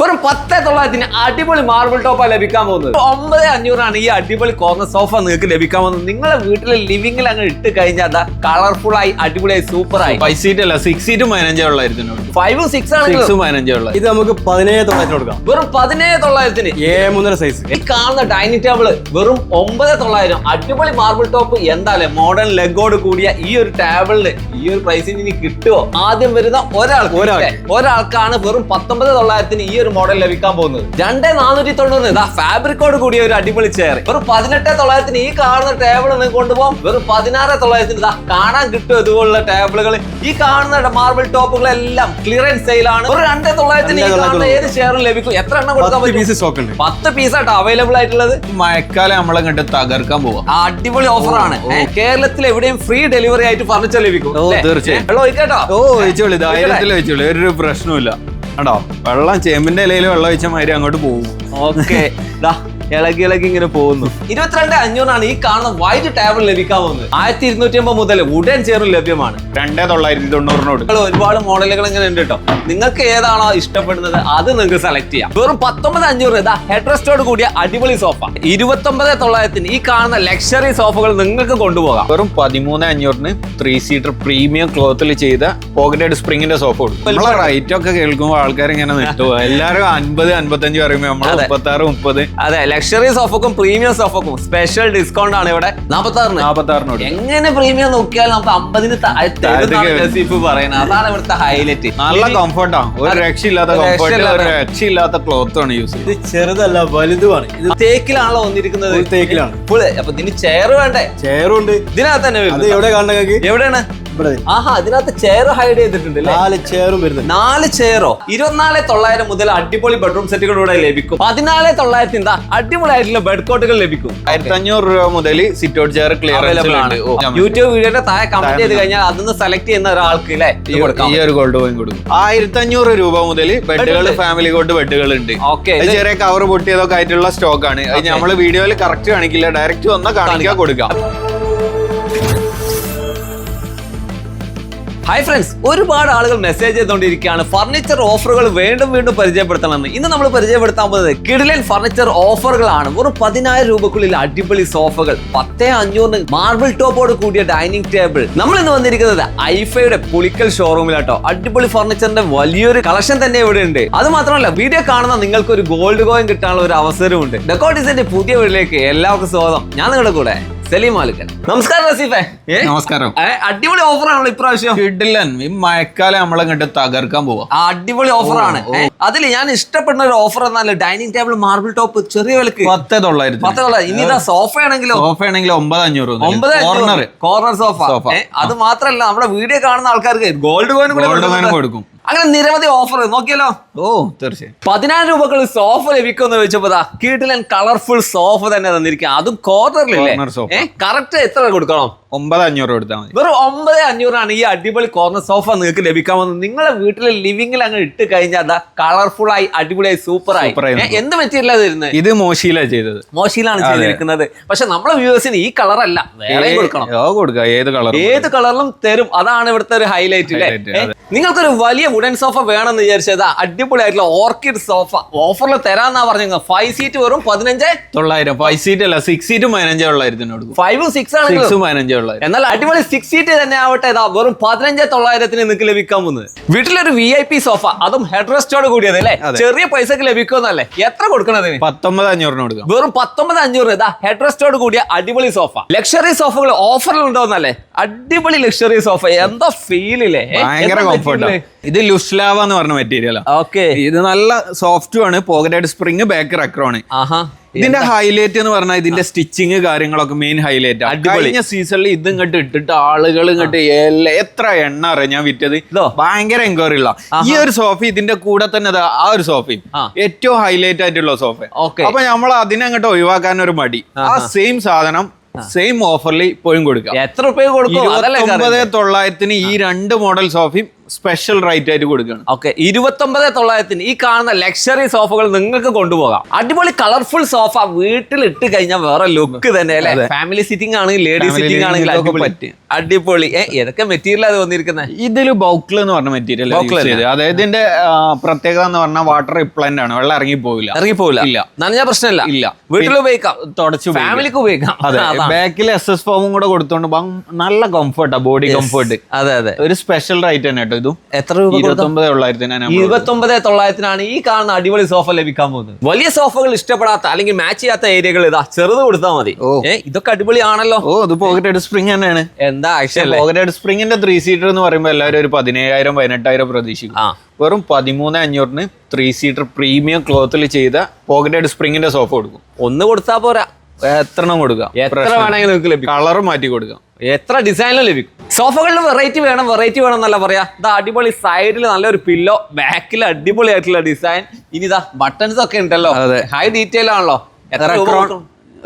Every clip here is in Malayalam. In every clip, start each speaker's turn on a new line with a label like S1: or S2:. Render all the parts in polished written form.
S1: വെറും 10,900 അടിപൊളി മാർബിൾ ടോപ്പാണ് ലഭിക്കാൻ പോകുന്നത്. 9,500 ഈ അടിപൊളി കോർണർ സോഫ നിങ്ങൾക്ക് ലഭിക്കാൻ പോകുന്നത്. നിങ്ങളെ വീട്ടിലെ ലിവിംഗിൽ അങ്ങ് ഇട്ട് കഴിഞ്ഞാൽ കളർഫുൾ ആയി അടിപൊളിയായി സൂപ്പർ ആയി.
S2: 5 സീറ്റ് അല്ല 6 സീറ്റും 15 ഉള്ളായിരുന്നു.
S1: 5ഉം 6 ആണെങ്കിലും
S2: 6ഉം 15 ഉള്ളത്.
S3: ഇത് നമുക്ക് 17,900 കൊടുക്കാം.
S1: വെറും 17,900
S3: A3 സൈസ്.
S1: ഈ കാണുന്ന ഡൈനിങ് ടേബിൾ വെറും 9,900 അടിപൊളി മാർബിൾ ടോപ്പ്. എന്തായാലും മോഡേൺ ലെഗോട് കൂടിയ ഈ ഒരു ടേബിളിന് ഈ ഒരു പ്രൈസിന് ഇനി കിട്ടുമോ? ആദ്യം വരുന്ന ഒരാൾക്കാണ് വെറും 19,900 ഈ ഒരു മോഡൽ ലഭിക്കാൻ പോകുന്നത്. 2,490 ഫാബ്രിക്കോട് കൂടിയ ഒരു അടിപൊളി ചെയർ വെറും 18,900 ഈ കാണുന്ന ടേബിൾ നിങ്ങൾക്ക് കൊണ്ടുപോകാം. വെറും 16,900 കാണാൻ കിട്ടും. ഇതുപോലുള്ള ടേബിളുകൾ ഈ കാണുന്ന മാർബിൾ ടോപ്പുകളെല്ലാം ക്ലിയറൻസ് സെയിലാണ്. ഒരു 2,900 ഏത് ചെയറും ലഭിക്കും. എത്ര എണ്ണം കൊടുക്കാൻ പറ്റും? 10 പീസായിട്ട് അവൈലബിൾ ആയിട്ടുള്ളത്.
S2: മഴക്കാലം നമ്മളെ കണ്ട് തകർക്കാൻ പോവാം.
S1: അടിപൊളി ഓഫറാണ്. കേരളത്തിൽ എവിടെയും ഫ്രീ ഡെലിവറി ആയിട്ട് ഫർണിച്ചർ ലഭിക്കും.
S2: തീർച്ചയായും.
S1: വെള്ളം
S2: ധൈര്യത്തിൽ വെച്ചോളൂ, ഒരു പ്രശ്നമില്ല. കണ്ടോ, വെള്ളം ചേമ്പിന്റെ ഇലയിൽ വെള്ളം ഒഴിച്ച മാതിരി അങ്ങോട്ട് പോകും.
S1: ഓക്കെ, ഇളകി ഇങ്ങനെ പോകുന്നു. 22,500 ഈ കാണുന്ന വൈറ്റ് ടേബിൾ ലഭിക്കാൻ പോകുന്നത്. 1,250 മുതൽ വുഡൻ ചെയറും ലഭ്യമാണ്.
S2: 2,990
S1: ഒരുപാട് മോഡലുകൾ ഇങ്ങനെ ഉണ്ട് കേട്ടോ. നിങ്ങൾക്ക് ഏതാണോ ഇഷ്ടപ്പെടുന്നത് അത് നിങ്ങൾക്ക് സെലക്ട് ചെയ്യാം. വെറും 19,500 ഹെഡ് റെസ്റ്റോട് കൂടിയ അടിപൊളി സോഫ. 29,900 ഈ കാണുന്ന ലക്ഷറി സോഫകൾ നിങ്ങൾക്ക് കൊണ്ടുപോകാം.
S2: വെറും 13,500 3 സീറ്റർ പ്രീമിയം ക്ലോത്തിൽ ചെയ്ത പോക്കറ്റഡ് സ്പ്രിങ്ങിന്റെ സോഫ കൊടുക്കും. നമ്മളെ റേറ്റ് ഒക്കെ കേൾക്കുമ്പോൾ ആൾക്കാർ ഇങ്ങനെ നിട്ടു. എല്ലാവരും 50-55 പറയുമ്പോൾ നമ്മൾ 36-30.
S1: അതെ, ലക്ഷറി സോഫക്കും പ്രീമിയം സോഫക്കും സ്പെഷ്യൽ ഡിസ്കൗണ്ട് ആണ് ഇവിടെ. 46 എങ്ങനെ പ്രീമിയം നോക്കിയാൽ നമുക്ക് 50-ന് പറയുന്നത്. അതാണ് ഇവിടുത്തെ ഹൈലൈറ്റ്.
S2: നല്ല കംഫർട്ടാ, ഒരു രക്ഷയില്ലാത്ത കംഫർട്ട്, ഒരു രക്ഷയില്ലാത്ത ക്ലോത്ത് ആണ് യൂസ്
S3: ഇത് ചെറുതല്ല, വലുതുമാണ്. ഇത്
S1: തേക്കിലാണല്ലോ വന്നിരിക്കുന്നത്.
S3: തേക്കിലാണ്.
S1: അപ്പൊ ഇതിന് ചെയർ വേണ്ടേ?
S3: ചെയറും ഉണ്ട്
S1: ഇതിനകത്ത് തന്നെ.
S3: എവിടെ കാണുന്നത്?
S1: എവിടെയാണ്? ആഹാ, ഇതിനകത്ത് ചെയർ ഹൈഡ് ചെയ്തിട്ടുണ്ട്.
S3: 4 ചെയറും വരുന്നത്.
S1: 4 ചെയറോ? 24,900 മുതൽ അടിപൊളി ബെഡ്റൂം സെറ്റുകൾ ഇവിടെ ലഭിക്കും. 14,900 അടിപൊളിയായിട്ടുള്ള ബെഡ് കോട്ടുകൾ ലഭിക്കും.
S2: 1,500 രൂപ മുതൽ സിറ്റ് ഔട്ട് ചെയർ
S1: അവൈലബിൾ ആണ്. യൂട്യൂബ് വീഡിയോയുടെ താഴെ കമന്റ് ചെയ്ത് കഴിഞ്ഞാൽ അതിന്ന് സെലക്ട് ചെയ്യുന്ന ഒരാൾക്ക്
S2: ഈ ഒരു ഗോൾഡ് കോയിൻ കൊടുക്കും. 1,500 രൂപ മുതൽ ബെഡുകൾ, ഫാമിലി കോട്ട് ബെഡുകൾ ഉണ്ട്. ചെറിയ കവർ പൊട്ടിയതൊക്കെ ആയിട്ടുള്ള സ്റ്റോക്ക് ആണ്. അത് നമ്മള് വീഡിയോയിൽ കറക്റ്റ് കാണിക്കില്ല, ഡയറക്റ്റ് വന്നാൽ കാണിക്കാൻ കൊടുക്കാം.
S1: ഹായ് ഫ്രണ്ട്സ്, ഒരുപാട് ആളുകൾ മെസ്സേജ് ചെയ്തുകൊണ്ടിരിക്കുകയാണ് ഫർണിച്ചർ ഓഫറുകൾ വീണ്ടും പരിചയപ്പെടുത്തണമെന്ന്. ഇന്ന് നമ്മൾ പരിചയപ്പെടുത്താൻ പോകുന്നത് കിടിലൻ ഫർണിച്ചർ ഓഫറുകളാണ്. വെറും 10,000 രൂപക്കുള്ളിൽ അടിപൊളി സോഫകൾ, 10,500 മാർബിൾ ടോപ്പോട് കൂടിയ ഡൈനിങ് ടേബിൾ. നമ്മൾ ഇന്ന് വന്നിരിക്കുന്നത് ഐഫയുടെ പുളിക്കൽ ഷോറൂമിലാട്ടോ. അടിപൊളി ഫർണിച്ചറിന്റെ വലിയൊരു കളക്ഷൻ തന്നെ ഇവിടെ ഉണ്ട്. അത് മാത്രമല്ല, വീഡിയോ കാണുന്ന നിങ്ങൾക്ക് ഒരു ഗോൾഡ് കോയിൻ കിട്ടാനുള്ള ഒരു അവസരമുണ്ട്. ഡെക്കോ ഡിസൈന്റെ പുതിയ വീട്ടിലേക്ക് എല്ലാവർക്കും സ്വാഗതം. ഞാൻ നിങ്ങളുടെ കൂടെ സലീം മാലിക്കൻ. നമസ്കാരം റസീഫേ.
S2: നമസ്കാരം.
S1: അടിപൊളി ഓഫറാണല്ലോ ഇപ്രാവശ്യം.
S2: ഈ മഴക്കാലം നമ്മളെ കണ്ട് തകർക്കാൻ പോവാ.
S1: അടിപൊളി ഓഫറാണ്. അതിൽ ഞാൻ ഇഷ്ടപ്പെടുന്ന ഒരു ഓഫർ എന്നാൽ ഡൈനിങ് ടേബിൾ മാർബിൾ ടോപ്പ് ചെറിയ വിലക്ക്
S2: 10,900.
S1: ഇനി ഇതാ സോഫ ആണെങ്കിലോ
S2: 9,500
S1: കോർണർ സോഫ. അത് മാത്രല്ല, നമ്മുടെ വീഡിയോ കാണുന്ന ആൾക്കാർക്ക് ഗോൾഡ് കോയിൻ
S2: കൊടുക്കും.
S1: അങ്ങനെ നിരവധി ഓഫർ നോക്കിയല്ലോ.
S2: തീർച്ചയായും.
S1: 10,000 രൂപക്കുള്ള സോഫ ലഭിക്കുമെന്ന് ചോദിച്ചപ്പോ കിടിലൻ കളർഫുൾ സോഫ തന്നെ തന്നിരിക്കുക. അതും കോർണറിലല്ലേ? കറക്റ്റ് എത്ര കൊടുക്കണം?
S2: 9,500 കൊടുത്താൽ മതി.
S1: വെറും 9,500 ഈ അടിപൊളി കോർണർ സോഫ നിങ്ങൾക്ക് ലഭിക്കാൻ പോകുന്നത്. നിങ്ങളുടെ വീട്ടിലെ ലിവിംഗിൽ അങ്ങ് ഇട്ട് കഴിഞ്ഞാൽ കളർഫുൾ ആയി അടിപൊളിയായി സൂപ്പർ ആയി. എന്ത് മെറ്റീരിയലാണ് തരുന്നത്?
S2: ഇത് മോശിയിലാണ് ചെയ്തത്.
S1: മോശിയിലാണ് ചെയ്തിരിക്കുന്നത്. പക്ഷെ നമ്മളെ വ്യൂവേഴ്സിന് ഈ കളർ അല്ല, വേറെ കൊടുക്കണം.
S2: കൊടുക്കാം, ഏത്
S1: കളറിലും തരും. അതാണ് ഇവിടുത്തെ ഒരു ഹൈലൈറ്റ് അല്ലേ? നിങ്ങൾക്കൊരു വലിയ വുഡൻ സോഫ വേണമെന്ന് വിചാരിച്ചത് അടിപൊളിയായിട്ടുള്ള ഓർക്കിഡ് സോഫ ഓഫറിൽ തരാന്നാ പറഞ്ഞു. 5 സീറ്റ് വെറും 15,900.
S2: 5 സീറ്റ് അല്ല 6 സീറ്റും 15
S1: 5ഉം 6 ആണ്.
S2: 6ഉം 15
S1: എന്നാൽ അടിപൊളി 6 സീറ്റ് തന്നെ ആവട്ടെ. വെറും 15,900 നിങ്ങൾക്ക് ലഭിക്കാൻ പോകുന്നത്. വീട്ടിലൊരു VIP സോഫ, അതും ഹെഡ് റെസ്റ്റോട് കൂടിയത് അല്ലേ? ചെറിയ പൈസക്ക് ലഭിക്കുമെന്നല്ലേ? എത്ര കൊടുക്കണതിന്?
S2: 19,500 കൊടുക്കാം.
S1: വെറും 19,500 ഹെഡ് റെസ്റ്റോട് കൂടിയ അടിപൊളി സോഫ. ലക്ഷറി സോഫകൾ ഓഫറിൽ ഉണ്ടോന്നല്ലേ? അടിപൊളി ലക്ഷറി സോഫ, എന്താ ഫീലില്ലേ?
S2: ഭയങ്കര കംഫർട്ട്. ഇത് ലുസ്ലാവ എന്ന് പറഞ്ഞ മെറ്റീരിയൽ. ഇത് നല്ല സോഫ്റ്റും ആണ്. Pocketed spring, back Recron. ഇതിന്റെ ഹൈലൈറ്റ് എന്ന് പറഞ്ഞാൽ ഇതിന്റെ സ്റ്റിച്ചിങ് കാര്യങ്ങളൊക്കെ മെയിൻ ഹൈലൈറ്റ്. കഴിഞ്ഞ സീസണിൽ ഇത് ഇങ്ങോട്ട് ഇട്ടിട്ട് ആളുകൾ ഇങ്ങോട്ട് എത്ര എണ്ണ അറിയാം ഞാൻ വിറ്റത്. ഭയങ്കര എൻക്വയറി ഉള്ള ഈ ഒരു സോഫ. ഇതിന്റെ കൂടെ തന്നെ ആ ഒരു സോഫയും ഏറ്റവും ഹൈലൈറ്റ് ആയിട്ടുള്ള സോഫ. അപ്പൊ നമ്മൾ അതിനെ അങ്ങോട്ട് ഒഴിവാക്കാൻ ഒരു മടി. ആ സെയിം സാധനം സെയിം ഓഫറിൽ ഇപ്പോഴും കൊടുക്കാം.
S1: എത്ര രൂപ കൊടുക്കും?
S2: 29,900 ഈ 2 മോഡൽ സോഫയും സ്പെഷ്യൽ റേറ്റ് ആയിട്ട് കൊടുക്കുകയാണ്.
S1: ഓക്കെ, 29,900 ഈ കാണുന്ന ലക്ഷറി സോഫകൾ നിങ്ങൾക്ക് കൊണ്ടുപോകാം. അടിപൊളി കളർഫുൾ സോഫ വീട്ടിൽ ഇട്ട് കഴിഞ്ഞാൽ വേറെ ലുക്ക് തന്നെ അല്ലേ. ഫാമിലി സിറ്റിംഗ് ആണെങ്കിൽ ലേഡി സിറ്റിംഗ് ആണെങ്കിൽ അടിപൊളി. ഏതൊക്കെ മെറ്റീരിയൽ അത് വന്നിരിക്കുന്നത്?
S2: ഇതില് ബൗക്കിൾ എന്ന് പറഞ്ഞ മെറ്റീരിയൽ, അതായത് ഇതിന്റെ പ്രത്യേകത എന്ന് പറഞ്ഞാൽ വാട്ടർ റിപ്ലന്റ് ആണ്, വെള്ളം ഇറങ്ങിപ്പോവില്ല.
S1: ഇല്ല, നനഞ്ഞ പ്രശ്നമില്ല.
S2: ഇല്ല,
S1: വീട്ടിൽ ഉപയോഗിക്കാം,
S2: തുടച്ചു
S1: ഫാമിലിക്ക് ഉപയോഗിക്കാം.
S2: ബാക്കിൽ SS ഫോമും കൂടെ കൊടുത്തോണ്ട് നല്ല കംഫർട്ടാ, ബോഡി കംഫർട്ട്.
S1: അതെ,
S2: ഒരു സ്പെഷ്യൽ റേറ്റ് തന്നെ കേട്ടോ. ഇതും
S1: എത്ര രൂപ?
S2: 29,900.
S1: 29,900 ഈ കാണുന്ന അടിപൊളി സോഫ ലഭിക്കാൻ പോകുന്നത്. വലിയ സോഫകൾ ഇഷ്ടപ്പെടാത്ത അല്ലെങ്കിൽ മാച്ച് ചെയ്യാത്ത ഏരിയകൾ ഇതാ ചെറുത് കൊടുത്താൽ മതി. ഇതൊക്കെ അടിപൊളിയാണല്ലോ.
S2: ഇത് പോക്കറ്റ് സ്പ്രിംഗ് തന്നെയാണ്.
S1: എന്താ
S2: പോക്കറ്റ് സ്പ്രിംഗിന്റെ 3 സീറ്റർ എന്ന് പറയുമ്പോൾ എല്ലാവരും ഒരു 17,000-18,000 പ്രതീക്ഷിക്കും. വെറും 13,500 3 സീറ്റർ പ്രീമിയം ക്ലോത്തിൽ ചെയ്ത പോക്കറ്റ് സ്പ്രിംഗിന്റെ സോഫ കൊടുക്കും.
S1: ഒന്ന് കൊടുത്താൽ പോരാ,
S2: എത്ര കൊടുക്കാം,
S1: എത്ര വേണമെങ്കിലും നിങ്ങൾക്ക് ലഭിക്കും.
S2: കളർ മാറ്റി കൊടുക്കാം,
S1: എത്ര ഡിസൈനിലും ലഭിക്കും. സോഫകളിൽ വെറൈറ്റി വേണം എന്നല്ല പറയാ. ഇതാ അടിപൊളി സൈഡിൽ നല്ലൊരു പില്ലോ, ബാക്കിൽ അടിപൊളി ആയിട്ടുള്ള ഡിസൈൻ. ഇനി ഇതാ ബട്ടൺസ് ഒക്കെ ഉണ്ടല്ലോ, ഹൈ ഡീറ്റെയിൽ ആണല്ലോ.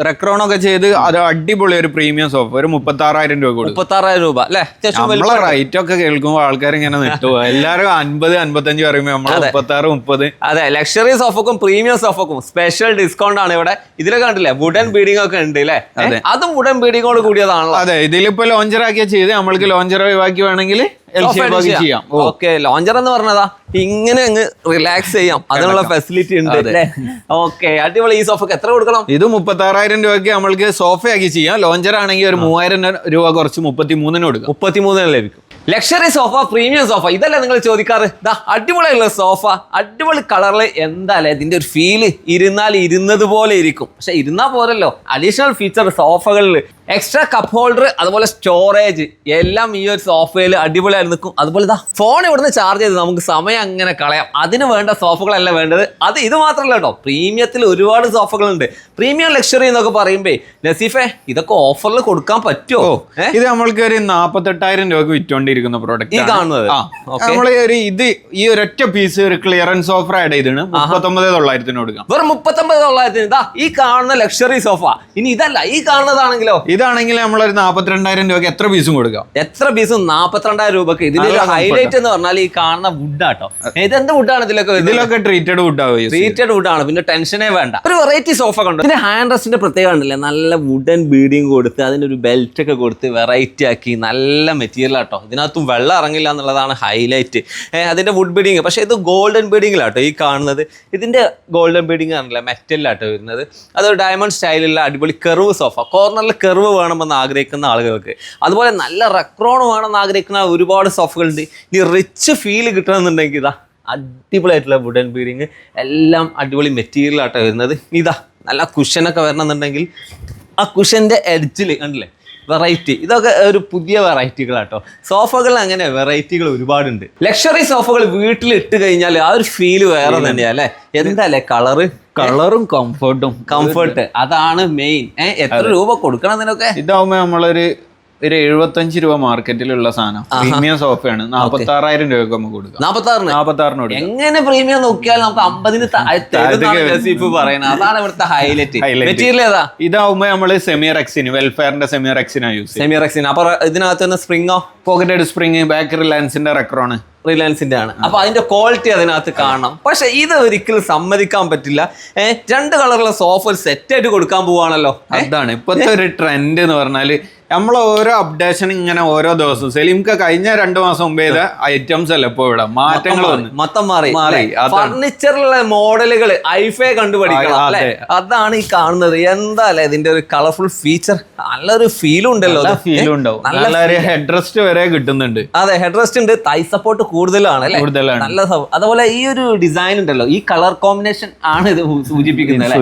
S2: റെക്രോൺ ഒക്കെ ചെയ്ത് അത് അടിപൊളി ഒരു പ്രീമിയം സോഫ ഒരു 36,000 രൂപ കൊടുക്കും.
S1: 36,000 രൂപ അല്ലെ?
S2: നമ്മളെ റേറ്റ് ഒക്കെ കേൾക്കുമ്പോൾ ആൾക്കാർ ഇങ്ങനെ നിട്ടു എല്ലാരും 50-55 പറയുമ്പോ നമ്മള് 36-30.
S1: അതെ, ലക്ഷറി സോഫക്കും പ്രീമിയം സോഫക്കും സ്പെഷ്യൽ ഡിസ്കൗണ്ട് ആണ് ഇവിടെ. ഇതിലൊക്കെ കണ്ടില്ലേ വുഡൻ ബീഡിംഗ് ഒക്കെ ഉണ്ട് അല്ലേ? അതും വുഡൻ ബീഡിങ്ങോട് കൂടിയതാണല്ലോ.
S2: അതെ, ഇതിലിപ്പോ ലോഞ്ചർ ആക്കിയാ ചെയ്ത് നമ്മൾക്ക് ലോഞ്ചർ ഒഴിവാക്കി വേണമെങ്കിൽ ചെയ്യാം.
S1: ഓക്കെ, ലോഞ്ചർ എന്ന് പറഞ്ഞതാ ഇങ്ങനെ അങ്ങ് റിലാക്സ് ചെയ്യാം, അതിനുള്ള ഫെസിലിറ്റി ഉണ്ട് അല്ലേ? ഓക്കെ, അടിപൊളി. ഈ സോഫക്ക് എത്ര കൊടുക്കണം?
S2: ഇത് 36,000 രൂപയ്ക്ക് നമ്മൾക്ക് സോഫയാക്കി ചെയ്യാം. ലോഞ്ചർ ആണെങ്കിൽ ഒരു 3,000 രൂപ കുറച്ച് 33 കൊടുക്കും.
S1: 33 ലഭിക്കും. ലക്ഷറി സോഫ, പ്രീമിയം സോഫ, ഇതല്ലേ നിങ്ങൾ ചോദിക്കാറ്? ദാ അടിപൊളിയുള്ള സോഫ, അടിപൊളി കളറില്. എന്താല്ലേ ഇതിന്റെ ഒരു ഫീല്? ഇരുന്നാൽ ഇരുന്നത് പോലെ ഇരിക്കും. പക്ഷെ ഇരുന്നാ പോരല്ലോ, അഡീഷണൽ ഫീച്ചർ സോഫകളിൽ എക്സ്ട്രാ കപ്പ് ഹോൾഡർ, അതുപോലെ സ്റ്റോറേജ് എല്ലാം ഈ ഒരു സോഫയിൽ അടിപൊളിയായി നിൽക്കും. അതുപോലെ ഇതാ ഫോൺ ഇവിടുന്ന് ചാർജ് ചെയ്ത് നമുക്ക് സമയം അങ്ങനെ കളയാം. അതിന് വേണ്ട സോഫകളല്ല വേണ്ടത്. അത് ഇത് മാത്രമല്ല കേട്ടോ, പ്രീമിയത്തിൽ ഒരുപാട് സോഫകളുണ്ട്. പ്രീമിയം ലക്ഷറി എന്നൊക്കെ പറയുമ്പോ നസീഫെ ഇതൊക്കെ ഓഫറിൽ കൊടുക്കാൻ പറ്റുമോ?
S2: ഇത് നമ്മൾക്ക് ഒരു 48,000 രൂപക്ക് വിറ്റോണ്ടിരിക്കുന്ന പ്രോഡക്റ്റ്
S1: ഈ കാണുന്നത്.
S2: നമ്മള് ഇത് ഈ ഒരൊറ്റ പീസ് ഒരു ക്ലിയറൻസ് ഓഫർ ആഡ് ചെയ്താണ് 39,900 കൊടുക്കാം.
S1: വെറും 39,900 ഇതാ ഈ കാണുന്ന ലക്ഷറി സോഫ. ഇനി ഇതല്ല, ഈ കാണുന്നതാണെങ്കിലോ?
S2: ഇതാണെങ്കിൽ നമ്മളൊരു 42,000 രൂപയ്ക്ക് എത്ര പീസും കൊടുക്കാം.
S1: എത്ര പീസും? 42,000 രൂപക്ക്. ഇതിന്റെ ഹൈലൈറ്റ് എന്ന് പറഞ്ഞാൽ ഈ കാണുന്ന വുഡാട്ടോ. ഇതെന്ത് വുഡാണ്?
S2: ഇതിലൊക്കെ ട്രീറ്റഡ് വുഡാണ്.
S1: ട്രീറ്റഡ് വുഡാണ്, പിന്നെ ടെൻഷനേ വേണ്ട. ഒരു വെറൈറ്റി സോഫ കണ്ടു. ഇതിന്റെ ഹാൻഡ് റെസ്റ്റിന്റെ പ്രത്യേകത ഉണ്ടല്ലേ, നല്ല വുഡൻ ബീഡിങ് കൊടുത്ത് അതിന്റെ ഒരു ബെൽറ്റ് ഒക്കെ കൊടുത്ത് വെറൈറ്റി ആക്കി നല്ല മെറ്റീരിയൽ ആട്ടോ. ഇതിനകത്തും വെള്ളം ഇറങ്ങില്ല എന്നുള്ളതാണ് ഹൈലൈറ്റ്. അതിന്റെ വുഡ് ബീഡിങ്, പക്ഷെ ഇത് ഗോൾഡൻ ബീഡിങ്ങിലാട്ടോ ഈ കാണുന്നത്. ഇതിന്റെ ഗോൾഡൻ ബീഡിങ് ആണല്ലേ, മെറ്റലിലാട്ടോ വരുന്നത്. അതൊരു ഡയമണ്ട് സ്റ്റൈലുള്ള അടിപൊളി കെർവ് സോഫ. കോർണറിൽ കെർവ് വേണമെന്ന് ആഗ്രഹിക്കുന്ന ആളുകൾക്ക്, അതുപോലെ നല്ല റെക്രോൺ വേണമെന്ന് ആഗ്രഹിക്കുന്ന ഒരുപാട് സോഫകളുണ്ട്. ഈ റിച്ച് ഫീൽ കിട്ടണമെന്നുണ്ടെങ്കിൽ ഇതാ അടിപൊളിയായിട്ടുള്ള വുഡൻ ബീഡിങ്, എല്ലാം അടിപൊളി മെറ്റീരിയൽ ആട്ടോ വരുന്നത്. ഇതാ നല്ല കുഷനൊക്കെ വരണമെന്നുണ്ടെങ്കിൽ ആ കുഷൻ്റെ എഡ്ജിൽ കണ്ടില്ലേ വെറൈറ്റി. ഇതൊക്കെ ഒരു പുതിയ വെറൈറ്റികളാട്ടോ. സോഫകൾ അങ്ങനെ വെറൈറ്റികൾ ഒരുപാടുണ്ട്. ലക്ഷറി സോഫകൾ വീട്ടിൽ ഇട്ട് കഴിഞ്ഞാൽ ആ ഒരു ഫീല് വേറെ തന്നെയാ അല്ലേ? എന്താല്ലേ കളറും കംഫർട്ട് അതാണ് മെയിൻ. എത്ര രൂപ കൊടുക്കണം ഇതിനൊക്കെ?
S2: ഇതാവുമ്പോ നമ്മളൊരു 75 രൂപ മാർക്കറ്റിലുള്ള സാധനം പ്രീമിയം സോഫയാണ് 46,000 രൂപ നമുക്ക് കൊടുക്കാം. 46,000
S1: എങ്ങനെ പ്രീമിയം നോക്കിയാൽ നമുക്ക് 50-ന് പറയുന്നത്. അതാണ് ഇവിടുത്തെ ഹൈലൈറ്റ്. മെറ്റീരിയൽ ഏതാ?
S2: ഇതാവുമ്പോ നമ്മള് സെമിറെക്സിന് വെൽഫെയറിന്റെ സെമിറെക്സിനാ യൂസ്.
S1: സെമിറെക്സിന്. അപ്പൊ ഇതിനകത്ത് സ്പ്രിങ്ങോ?
S2: പോക്കറ്റഡ് സ്പ്രിങ്, ബാക്ക് റിലയൻസിന്റെ റെക്രോണ്.
S1: റിലയൻസിന്റെ ആണ്. അപ്പൊ അതിന്റെ ക്വാളിറ്റി അതിനകത്ത് കാണണം. പക്ഷെ ഇത് ഒരിക്കലും സമ്മതിക്കാൻ പറ്റില്ല. 2 കളറുള്ള സോഫ സെറ്റ് ആയിട്ട് കൊടുക്കാൻ പോവാണല്ലോ.
S2: അതാണ് ഇപ്പോഴത്തെ ഒരു ട്രെൻഡ് എന്ന് പറഞ്ഞാല്. നമ്മൾ ഓരോ അപ്ഡേഷൻ ഇങ്ങനെ ഓരോ ദിവസവും സെലിംക്ക് കഴിഞ്ഞ 2 മാസം മുമ്പ് ചെയ്ത ഐറ്റംസ് അല്ല ഇപ്പൊ ഇവിടെ മാറ്റങ്ങൾ
S1: മൊത്തം മാറി. ഫർണിച്ചറിലുള്ള മോഡലുകൾ ഐഫൈ കണ്ടുപിടിക്കണം അല്ലെ? അതാണ് ഈ കാണുന്നത്. എന്താ അല്ലെ ഇതിന്റെ ഒരു കളർഫുൾ ഫീച്ചർ, നല്ലൊരു ഫീലും ഉണ്ടല്ലോ.
S2: ഫീലും ഉണ്ടാവും. നല്ലൊരു ഹെഡ് റെസ്റ്റ് വരെ കിട്ടുന്നുണ്ട്.
S1: അതെ, ഹെഡ് റെസ്റ്റ് ഉണ്ട്. തൈ സപ്പോർട്ട് കൂടുതലാണ് അല്ലെ? നല്ല. അതുപോലെ ഈ ഒരു ഡിസൈൻ ഉണ്ടല്ലോ, ഈ കളർ കോമ്പിനേഷൻ ആണ് ഇത് സൂചിപ്പിക്കുന്നത്.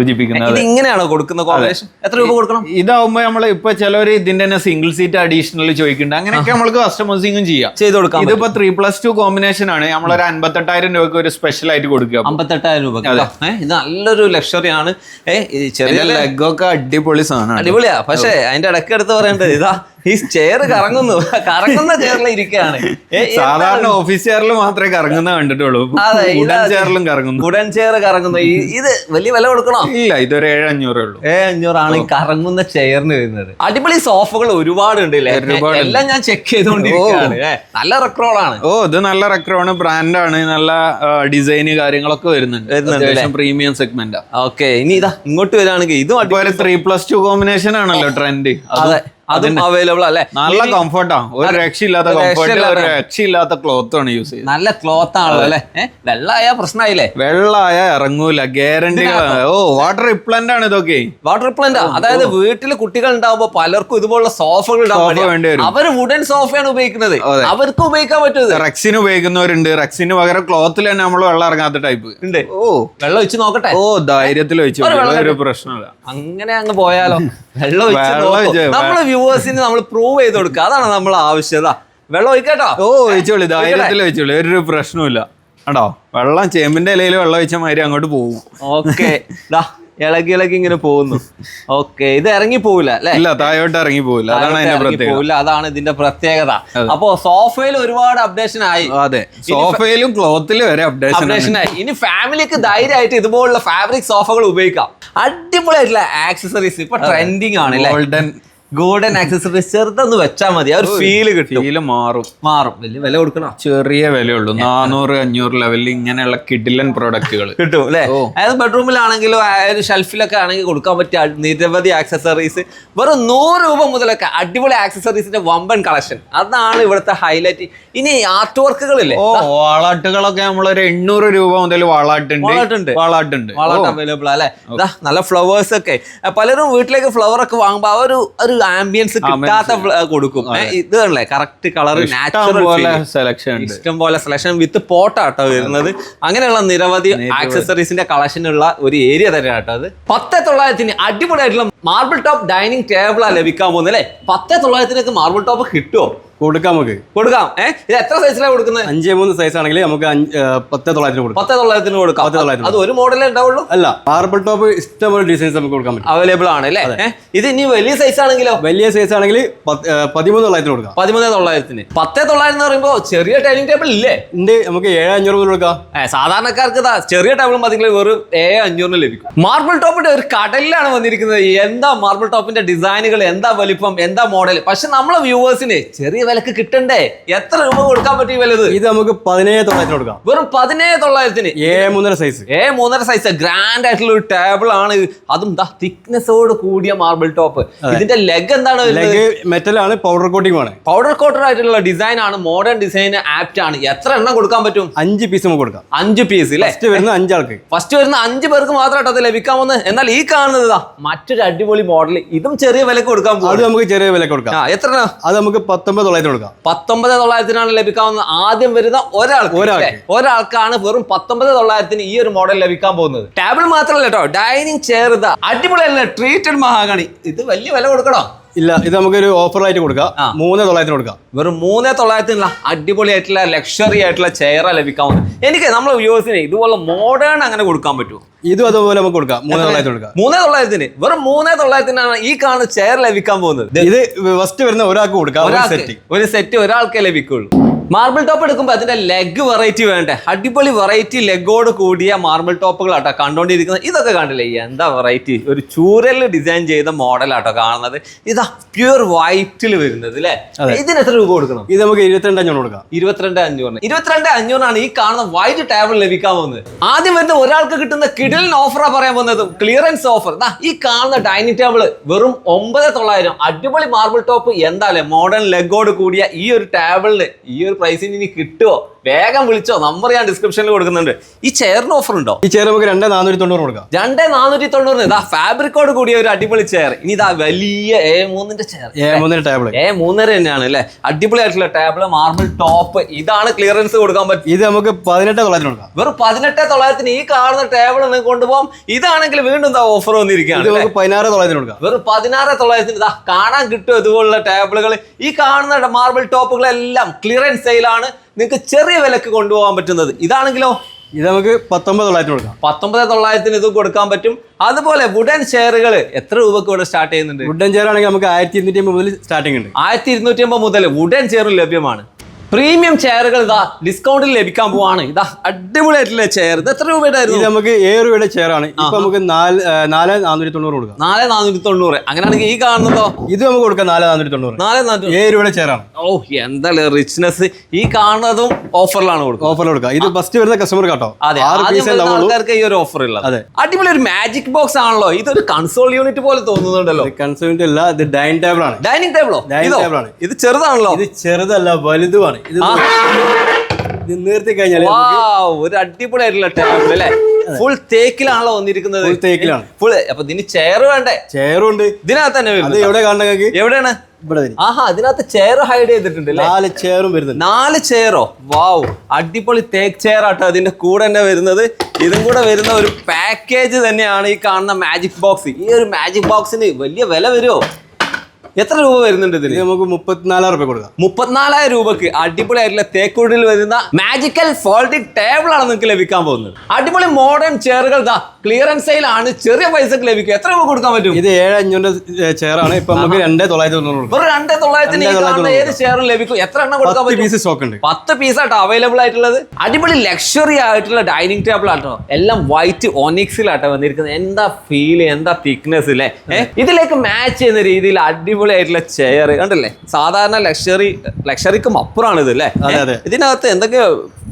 S1: ഇത് ഇങ്ങനെയാണോ കൊടുക്കുന്ന കോമ്പിനേഷൻ? എത്ര രൂപ കൊടുക്കണം?
S2: ഇതാവുമ്പോ നമ്മൾ ഇപ്പൊ ചിലവർ ഇതിന്റെ സിംഗിൾ സീറ്റ് അഡീഷണൽ ചോദിക്കുന്നുണ്ട്. അങ്ങനെയൊക്കെ നമുക്ക് കസ്റ്റമൈസിംഗും ചെയ്യാം, ചെയ്ത് കൊടുക്കാം. ഇതിപ്പോ 3+2 കോമ്പിനേഷൻ ആണ്. നമ്മളൊരു 58,000 രൂപയ്ക്ക് ഒരു സ്പെഷ്യൽ ആയിട്ട് കൊടുക്കുക.
S1: 58,000 രൂപ. ഇത് നല്ലൊരു ലക്ഷറി ആണ്. ചെറിയ
S2: ലെഗൊക്കെ അടിപൊളി സാധനം,
S1: അടിപൊളിയാ. പക്ഷെ അതിന്റെ ഇടയ്ക്ക് എടുത്ത് പറയേണ്ടത് ഇതാ ഈ ചെയർ കറങ്ങുന്ന ചെയറിൽ ഇരിക്കുകയാണ്.
S2: സാധാരണ ഓഫീസ് ചെയറിൽ മാത്രമേ കറങ്ങുന്ന കണ്ടിട്ടുള്ളൂ. വുഡൻ ചെയറിലും കറങ്ങുന്നു.
S1: വുഡൻ ചെയർ കറങ്ങുന്നു. ഇത് വലിയ വില കൊടുക്കണോ?
S2: ഇല്ല, ഇതൊരു 7,500 ഉള്ളൂ.
S1: 7,500 ആണ് ഈ കറങ്ങുന്ന ചെയറിന് വരുന്നത്. അടിപൊളി സോഫകൾ ഒരുപാട് ഉണ്ട്. എല്ലാം ഞാൻ ചെക്ക് ചെയ്തോണ്ടിരിക്കുകയാണ്. നല്ല റെക്രോളാണ്.
S2: ഇത് നല്ല റെക്രോണ്, ബ്രാൻഡാണ്, നല്ല ഡിസൈന് കാര്യങ്ങളൊക്കെ വരുന്നുണ്ട്. Premium segment.
S1: ഓക്കെ, ഇനി ഇതാ ഇങ്ങോട്ട് വരികയാണെങ്കിൽ ഇതും
S2: 3+2 കോമ്പിനേഷൻ ആണല്ലോ ട്രെൻഡ്.
S1: അതും അവൈലബിൾ അല്ലേ?
S2: നല്ല കംഫർട്ടാ, ഒരു രക്ഷയില്ലാത്ത കംഫർട്ട്, ഒരു രക്ഷയില്ലാത്ത ക്ലോത്ത് ആണ് യൂസ് ചെയ്യുന്നത്.
S1: നല്ല ക്ലോത്ത് ആണല്ലോ അല്ലെ? വെള്ളായ പ്രശ്നമായില്ലേ?
S2: വെള്ളായ ഇറങ്ങൂല, ഗ്യാരണ്ടി. വാട്ടർ റിപ്ലന്റ് ആണ് ഇതൊക്കെ.
S1: വാട്ടർ റിപ്ലന്റ്, അതായത് വീട്ടിൽ കുട്ടികൾ ഉണ്ടാവുമ്പോ പലർക്കും ഇതുപോലുള്ള സോഫകൾ
S2: വേണ്ടി വരും.
S1: അവര് വുഡൻ സോഫയാണ് ഉപയോഗിക്കുന്നത്. അവർക്ക് ഉപയോഗിക്കാൻ പറ്റുന്നത്.
S2: റെക്സിന് ഉപയോഗിക്കുന്നവരുണ്ട്. റെക്സിന് പകരം ക്ലോത്തിൽ തന്നെ നമ്മൾ വെള്ളം ഇറങ്ങാത്ത ടൈപ്പ് ഉണ്ട്.
S1: വെള്ളം ഒഴിച്ച് നോക്കട്ടെ.
S2: ധൈര്യത്തിൽ ഒഴിച്ചു, ഒരു പ്രശ്നമില്ല.
S1: അങ്ങനെ അങ്ങ് പോയാലോ? വെള്ളം ഒഴിച്ച് നമ്മള് വ്യൂവേഴ്സിന് നമ്മൾ പ്രൂവ് ചെയ്ത് കൊടുക്കുക, അതാണ് നമ്മളെ ആവശ്യത. വെള്ളം ഒഴിക്കട്ടോ?
S2: ഒഴിച്ചോളി, ധൈര്യത്തിൽ ഒഴിച്ചോളി, ഒരു പ്രശ്നമില്ല. കേട്ടോ, വെള്ളം ചേമ്പിന്റെ ഇലയിൽ വെള്ളം ഒഴിച്ച മാതിരി അങ്ങോട്ട് പോകും.
S1: ഓക്കെ, ഇളകി ഇങ്ങനെ പോകുന്നു. ഓക്കെ, ഇത് ഇറങ്ങി പോവില്ല അല്ലെ?
S2: ഇല്ല, താഴോട്ട് ഇറങ്ങി പോവില്ല. അതാണ് അതിന്റെ പ്രത്യേകത.
S1: അതാണ് ഇതിന്റെ പ്രത്യേകത. അപ്പോ സോഫയിൽ ഒരുപാട് അപ്ഡേഷൻ ആയി.
S2: അതെ, സോഫയിലും ക്ലോത്തിലും വരെ അപ്ഡേഷൻ
S1: ആയി. ഇനി ഫാമിലിക്ക് ധൈര്യമായിട്ട് ഇതുപോലുള്ള ഫാബ്രിക് സോഫകൾ ഉപയോഗിക്കാം. അടിപൊളിയായിട്ടുള്ള ആക്സസറീസ് ഇപ്പൊ ട്രെൻഡിങ് ആണ്. ഗോൾഡൻ ആക്സസറീസ് ചെറുതൊന്ന് വെച്ചാൽ മതി, ആ ഒരു ഫീല് കിട്ടും. മാറും. വലിയ വില കൊടുക്കണം?
S2: ചെറിയ വിലയുള്ളൂ. 400-500 ലെവലിൽ ഇങ്ങനെയുള്ള കിഡിലൻ പ്രോഡക്റ്റുകൾ
S1: കിട്ടും അല്ലെ? അതായത് ബെഡ്റൂമിലാണെങ്കിലും ഷെൽഫിലൊക്കെ ആണെങ്കിൽ കൊടുക്കാൻ പറ്റിയ നിരവധി ആക്സസറീസ് വെറും 100 രൂപ മുതലൊക്കെ അടിപൊളി ആക്സസറീസിന്റെ വമ്പൻ കളക്ഷൻ. അതാണ് ഇവിടുത്തെ ഹൈലൈറ്റ്. ഇനി ആർട്ട് വർക്കുകളില്ലേ,
S2: വാളാട്ടുകളൊക്കെ നമ്മളൊരു 800 രൂപ മുതൽ വാളാട്ടുണ്ട്
S1: അവൈലബിൾ അല്ലെ? നല്ല ഫ്ലവേഴ്സ് ഒക്കെ പലരും വീട്ടിലേക്ക് ഫ്ലവർ ഒക്കെ വാങ്ങുമ്പോ ഒരു ആംബിയൻസ് കിട്ടാത്ത കൊടുക്കും. ഇത് അല്ലേ കറക്റ്റ് കളർ, നാച്ചുറൽ
S2: സെലക്ഷൻ,
S1: ഇഷ്ടം പോലെ സെലക്ഷൻ വിത്ത് പോട്ടാട്ടോ വരുന്നത്. അങ്ങനെയുള്ള നിരവധി ആക്സസറീസിന്റെ കളക്ഷൻ ഉള്ള ഒരു ഏരിയ തന്നെയാണ് കേട്ടോ അത്. 10,900 അടിപൊളിയായിട്ടുള്ള മാർബിൾ ടോപ്പ് ഡൈനിങ് ടേബിളാ ലഭിക്കാൻ പോകുന്നത് അല്ലെ? 10,900 മാർബിൾ ടോപ്പ് കിട്ടുമോ?
S3: കൊടുക്കാം.
S1: ഇത് എത്ര സൈസിലാണ് കൊടുക്കുന്നത്?
S3: 5-3 സൈസ് ആണെങ്കിൽ നമുക്ക് 10,900 കൊടുക്കാം.
S1: 10,900 കൊടുക്കാം. അത് ഒരു മോഡലേ ഉണ്ടാവുള്ളൂ? അല്ല,
S3: മാർബിൾ ടോപ്പ് ഇഷ്ടംപോലെ ഡിസൈൻസ് നമുക്ക് കൊടുക്കാൻ പറ്റും,
S1: അവൈലബിൾ ആണ് അല്ലേ? ഇത് ഇനി വലിയ സൈസ് ആണെങ്കിലോ?
S3: വലിയ സൈസ് ആണെങ്കിൽ 13,900 കൊടുക്കാം.
S1: 13,900. 10,900 എന്ന് പറയുമ്പോ ചെറിയ ഡൈനിങ് ടേബിൾ ഇല്ലേ?
S3: ഉണ്ട്, നമുക്ക് 7,500 കൊടുക്കാം.
S1: സാധാരണക്കാർക്ക് ചെറിയ ടേബിൾ മതിയെങ്കിൽ വെറും 7,500 ലഭിക്കും. മാർബിൾ ടോപ്പിന്റെ ഒരു കടലിലാണ് വന്നിരിക്കുന്നത്. എന്താ മാർബിൾ ടോപ്പിന്റെ ഡിസൈനുകൾ, എന്താ വലിപ്പം, എന്താ മോഡൽ. പക്ഷെ നമ്മളെ വ്യൂവേഴ്സിന് ചെറിയ വിലക്ക് കിട്ടണ്ടേ? എത്ര രൂപ കൊടുക്കാൻ പറ്റും വലുത്?
S3: ഇത് നമുക്ക് 17,900 കൊടുക്കാം.
S1: വെറും 17,900.
S3: 7.3
S1: സൈസ് ഗ്രാൻഡ് ആയിട്ടുള്ള ഒരു ടേബിൾ ആണ്. അതും തിക്നെസ്സോട് കൂടിയ മാർബിൾ ടോപ്പ്. ഇതിന്റെ ലെഗ് എന്താണ്?
S3: മെറ്റൽ ആണ്, പൗഡർ കോട്ടിംഗ് ആണ്.
S1: പൗഡർ കോട്ടഡ് ആയിട്ടുള്ള ഡിസൈൻ ആണ്, മോഡേൺ ഡിസൈൻ ആപ്റ്റ് ആണ്. എത്ര എണ്ണം കൊടുക്കാൻ പറ്റും?
S3: 5 പീസ് നമുക്ക് കൊടുക്കാം.
S1: 5 പീസ് അല്ലേ?
S3: ഫസ്റ്റ് വരുന്ന 5 ആൾക്ക്,
S1: ഫസ്റ്റ് വരുന്ന 5 പേർക്ക് മാത്രമായിട്ട് അത് ലഭിക്കാമെന്ന്. എന്നാൽ ഈ കാണുന്നത് മറ്റൊരു അടിപൊളി മോഡൽ, ഇതും ചെറിയ വിലക്ക് കൊടുക്കാൻ പോകും.
S3: അത് നമുക്ക് ചെറിയ വിലക്ക് കൊടുക്കാം.
S1: എത്ര?
S3: അത് നമുക്ക് 19,900 കൊടുക്കാം.
S1: 19,900 ലഭിക്കാവുന്നത്. ആദ്യം വരുന്ന ഒരാൾക്കാണ് വെറും 19,900 ഈ ഒരു മോഡൽ ലഭിക്കാൻ പോകുന്നത്. ടേബിൾ മാത്രമല്ല കേട്ടോ, ഡൈനിങ് ചെയർ ഇതാ അടിപൊളിയല്ല, ട്രീറ്റഡ് മഹാഗണി. ഇത് വലിയ വില കൊടുക്കണോ?
S3: ഇല്ല, ഇത് നമുക്കൊരു ഓഫർ ആയിട്ട് കൊടുക്കാം. 3,900 കൊടുക്കാം.
S1: വെറും 3,900 അടിപൊളിയായിട്ടുള്ള ലക്ഷറി ആയിട്ടുള്ള ചെയർ ലഭിക്കാവുന്നത്. എനിക്ക് നമ്മളെ വ്യൂവേഴ്സിന് ഇതുപോലെ മോഡേൺ അങ്ങനെ കൊടുക്കാൻ പറ്റുമോ?
S3: ഇതും അതുപോലെ നമുക്ക് കൊടുക്കാം. 3,900 കൊടുക്കാം.
S1: 3,900 വെറും 3,900 ഈ കാണുന്ന ചെയർ ലഭിക്കാൻ പോകുന്നത്.
S3: ഇത് ഫസ്റ്റ് വരുന്ന ഒരാൾക്ക് കൊടുക്കാം.
S1: ഒരു സെറ്റ് ഒരാൾക്കേ ലഭിക്കുള്ളൂ. മാർബിൾ ടോപ്പ് എടുക്കുമ്പോൾ അതിന്റെ ലെഗ് വെറൈറ്റി വേണ്ടേ? അടിപൊളി വെറൈറ്റി ലെഗോട് കൂടിയ മാർബിൾ ടോപ്പുകളാട്ടോ കണ്ടോണ്ടിരിക്കുന്നത്. ഇതൊക്കെ കണ്ടില്ലേ, എന്താ വെറൈറ്റി! ഒരു ചൂരലിൽ ഡിസൈൻ ചെയ്ത മോഡലാട്ടോ കാണുന്നത്. ഇതാ പ്യൂർ വൈറ്റിൽ വരുന്നത് അല്ലേ? ഇതിന് എത്ര രൂപ കൊടുക്കണം?
S3: ഇത് നമുക്ക് 22,500 കൊടുക്കാം.
S1: 22,500. 22,500 ഈ കാണുന്ന വൈറ്റ് ടേബിൾ ലഭിക്കാൻ പോകുന്നത്. ആദ്യം വരുന്ന ഒരാൾക്ക് കിട്ടുന്ന കിഡിലൻ ഓഫറാ പറയാൻ പോകുന്നത്, ക്ലിയറൻസ് ഓഫർ. ഈ കാണുന്ന ഡൈനിങ് ടേബിൾ വെറും 9,900. അടിപൊളി മാർബിൾ ടോപ്പ്. എന്താല്ലേ മോഡേൺ ലെഗോട് കൂടിയ ഈ ഒരു ടേബിളിന് ഈ ഒരു പ്രൈസിന് ഇനി കിട്ടുമോ? വേഗം വിളിച്ചോ, നമ്പർ ഞാൻ ഡിസ്ക്രിപ്ഷനിൽ കൊടുക്കുന്നുണ്ട്. ഈ ചെയറിന് ഓഫർ ഉണ്ടോ?
S3: ഈ ചെയർ നമുക്ക് 2,490 കൊടുക്കാം.
S1: 2,490. ഇതാ ഫാബ്രിക്കോട് കൂടിയ ഒരു അടിപൊളി ചെയർ. ഇനി ഇതാ വലിയ A3 chair,
S3: A3 table,
S1: A3 തന്നെയാണ് അല്ലെ? അടിപൊളിയായിട്ടുള്ള ടേബിൾ, മാർബിൾ ടോപ്പ്. ഇതാണ് ക്ലിയറൻസ് കൊടുക്കാൻ പറ്റും.
S3: ഇത് നമുക്ക് 18,900 കൊടുക്കാം.
S1: വെറും 18,900 ഈ കാണുന്ന ടേബിൾ നിങ്ങൾക്ക് കൊണ്ടുപോകാം. ഇതാണെങ്കിൽ വീണ്ടും എന്താ ഓഫർ വന്നിരിക്കുകയാണ്.
S3: 16,900 കൊടുക്കാം.
S1: വെറും 16,900. ഇതാ കാണാൻ കിട്ടും ഇതുപോലുള്ള ടേബിളുകൾ. ഈ കാണുന്ന മാർബിൾ ടോപ്പുകളെല്ലാം ക്ലിയറൻസ് സെയിലാണ്, നിങ്ങൾക്ക് ചെറിയ വിലക്ക് കൊണ്ടുപോകാൻ പറ്റുന്നത്. ഇതാണെങ്കിലോ
S3: ഇത് നമുക്ക് 19,900 കൊടുക്കാം.
S1: 19,900 ഇത് കൊടുക്കാൻ പറ്റും. അതുപോലെ വുഡൻ ചെയറുകൾ എത്ര രൂപക്ക് ഇവിടെ സ്റ്റാർട്ട് ചെയ്യുന്നുണ്ട്?
S3: വുഡൻ ചെയർ ആണെങ്കിൽ നമുക്ക് 1250 മുതൽ സ്റ്റാർട്ടിംഗ് ഉണ്ട്.
S1: 1250 മുതൽ വുഡൻ ചെയറും ലഭ്യമാണ്. പ്രീമിയം ചെയറുകൾ ഇതാ ഡിസ്കൗണ്ടിൽ ലഭിക്കാൻ പോവാണ്. ഇതാ അടിപൊളിയായിട്ടുള്ള ചെയർ. ഇത് എത്ര രൂപയായിരുന്നു?
S3: ഇത് നമുക്ക് 7 രൂപയുടെ ചെയർ ആണ്. ഇപ്പൊ നമുക്ക് 4,490 കൊടുക്കാം.
S1: 4,490. അങ്ങനെയാണെങ്കിൽ ഈ കാണുന്നതോ?
S3: ഇത് നമുക്ക് കൊടുക്കാം 4,490. 7 രൂപയുടെ ചെയർ ആണ്.
S1: ഓ എന്താ റിച്ച്നെസ്. ഈ കാണുന്നതും ഓഫറിലാണ് കൊടുക്കുക.
S3: ഓഫറിൽ കൊടുക്കാം. ഇത് ഫസ്റ്റ് വരുന്ന കസ്റ്റമർ കേട്ടോ.
S1: അതെ, ആൾക്കാർക്ക് ഈ ഒരു ഓഫർ ഉള്ളത്.
S3: അതെ,
S1: അടിപൊളി ഒരു മാജിക് ബോക്സ് ആണല്ലോ. ഇതൊരു കൺസോൾ യൂണിറ്റ് പോലെ തോന്നുന്നുണ്ടല്ലോ.
S3: കൺസോൾ യൂണിറ്റ് അല്ല, ഇത് ഡൈനിങ് ടേബിൾ ആണ്.
S1: ഡൈനിങ് ടേബിളോ?
S3: ഡൈനിങ് ടേബിൾ ആണ്.
S1: ഇത് ചെറുതാണല്ലോ.
S3: ഇത് ചെറുതല്ല, വലുതുമാണ്. ഇത് നിർത്തി കഴിഞ്ഞാൽ
S1: ഒരു അടിപൊളിയായിട്ടുള്ള ടേബിൾ അല്ലേ? ഫുൾ തേക്കിലാണല്ലോ വന്നിരിക്കുന്നത്.
S3: തേക്കിലാണ്
S1: ഫുൾ. അപ്പൊ ഇതിന് ചെയർ വേണ്ടേ?
S3: ചെയറും ഉണ്ട്
S1: ഇതിനകത്ത് തന്നെ.
S3: എവിടെ കാണുന്ന
S1: എവിടെയാണ്? ഇതിനകത്ത് ചെയർ ഹൈഡ് ചെയ്തിട്ടുണ്ട്.
S3: 4 ചെയറും വരുന്നുണ്ട്.
S1: 4 ചെയറോ? വാവ്, അടിപൊളി തേക്ക് ചെയർ ആട്ടോ അതിന്റെ കൂടെ തന്നെ വരുന്നത്. ഇതും കൂടെ വരുന്ന ഒരു പാക്കേജ് തന്നെയാണ് ഈ കാണുന്ന മാജിക് ബോക്സ്. ഈ ഒരു മാജിക് ബോക്സിന് വലിയ വില വരുമോ? എത്ര രൂപ വരുന്നുണ്ട് ഇതിന്? നമുക്ക്
S3: 34,000 രൂപ കൊടുക്കാം.
S1: 34,000 രൂപക്ക് അടിപൊളിയായിട്ടുള്ള തേക്കുടിൽ വരുന്ന മാജിക്കൽ ഫോൾഡിംഗ് ടേബിൾ ആണ് നിങ്ങൾക്ക് ലഭിക്കാൻ പോകുന്നത്. അടിപൊളി മോഡേൺ ചെയറുകൾ ക്ലിയറൻസ് സെയിൽ ആണ്. ചെറിയ പൈസക്ക് ലഭിക്കും. എത്ര രൂപ കൊടുക്കാൻ പറ്റും?
S3: ഇത് 7,500 ചെയർ ആണ്. ഇപ്പൊ നമുക്ക് 2,990
S1: വെറും 2,900 ഏത് ചെയറും ലഭിക്കും. എത്ര എണ്ണം കൊടുക്കാൻ പറ്റും?
S3: 10 പീസ് സ്റ്റോക്ക് ഉണ്ട്.
S1: 10 പീസ് ആട്ടോ അവൈലബിൾ ആയിട്ടുള്ളത്. അടിപൊളി ലക്ഷറി ആയിട്ടുള്ള ഡൈനിങ് ടേബിൾ ആട്ടോ. എല്ലാം വൈറ്റ് ഓണിക്സിലാട്ടോ വന്നിരിക്കുന്നത്. എന്താ ഫീല്, എന്താ തിക്നെസ് അല്ലേ? ഇതിലേക്ക് മാച്ച് ചെയ്യുന്ന രീതിയിൽ അടിപൊളിയായിട്ടുള്ള ചെയർ കണ്ടല്ലേ. സാധാരണ ലക്ഷറിക്കും അപ്പുറമാണ് ഇത് അല്ലേ? ഇതിനകത്ത് എന്തൊക്കെ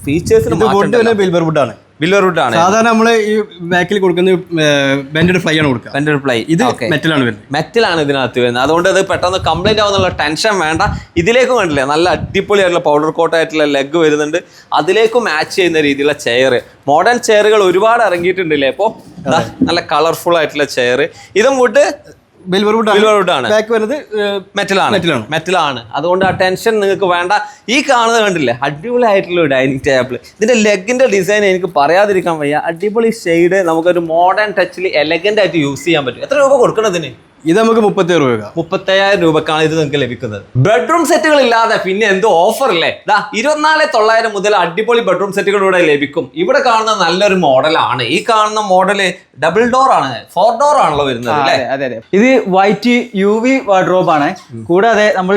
S1: ഫീച്ചേഴ്സ്?
S3: ബിൽബർ വുഡ് ആണ്.
S1: ബിൽബർ വുഡ് ആണ്.
S3: സാധാരണ നമ്മള് ഈ ബാക്കിൽ കൊടുക്കുന്ന ബെൻഡഡ് ഫ്ലൈ ആണ് കൊടുക്കുക.
S1: Bended fly.
S3: ഇത് മെറ്റലാണ് വരുന്നത്.
S1: മെറ്റലാണ് ഇതിനകത്ത് വരുന്നത്. അതുകൊണ്ട് അത് പെട്ടെന്ന് കംപ്ലൈന്റ് ആവുന്നുള്ള ടെൻഷൻ വേണ്ട. ഇതിലേക്കും കണ്ടില്ലേ നല്ല അടിപൊളിയായിട്ടുള്ള പൗഡർ കോട്ട് ആയിട്ടുള്ള ലെഗ് വരുന്നുണ്ട്. അതിലേക്കും മാച്ച് ചെയ്യുന്ന രീതിയിലുള്ള ചെയർ. മോഡേൺ ചെയറുകൾ ഒരുപാട് ഇറങ്ങിയിട്ടുണ്ടല്ലേ. അപ്പോൾ നല്ല കളർഫുൾ ആയിട്ടുള്ള ചെയർ. ഇതും വുഡ്
S3: ബിൽബർ വുഡ് ആണ്. ബാക്ക് വരുന്നത്
S1: മെറ്റലാണ്. അതുകൊണ്ട് ആ ടെൻഷൻ നിങ്ങൾക്ക് വേണ്ട. ഈ കാണുന്നത് കണ്ടില്ലേ അടിപൊളിയായിട്ടുള്ള ഡൈനിങ് ടേബിൾ. ഇതിന്റെ ലെഗിന്റെ ഡിസൈൻ എനിക്ക് പറയാതിരിക്കാൻ വയ്യ. അടിപൊളി ഷെയ്ഡ്. നമുക്കൊരു മോഡേൺ ടച്ചിൽ എലഗന്റ് ആയിട്ട് യൂസ് ചെയ്യാൻ പറ്റും. എത്ര രൂപ കൊടുക്കണതിന്?
S3: ഇത് നമുക്ക്
S1: 37,000 രൂപക്കാണ് ഇത് നിങ്ങൾക്ക് ലഭിക്കുന്നത്. ബെഡ്റൂം സെറ്റുകൾ ഇല്ലാതെ പിന്നെ എന്തോ ഓഫർ അല്ലേ? 24,900 മുതൽ അടിപൊളി ബെഡ്റൂം സെറ്റുകൾ ഇവിടെ ലഭിക്കും. ഇവിടെ കാണുന്ന നല്ലൊരു മോഡലാണ്. ഈ കാണുന്ന മോഡല് ഡബിൾ ഡോർ ആണ്. 4 ഡോർ ആണല്ലോ വരുന്നത് അല്ലേ?
S4: അതെ. ഇത് വൈറ്റ് UV വാർഡ്രോബ് ആണ്. കൂടാതെ നമ്മൾ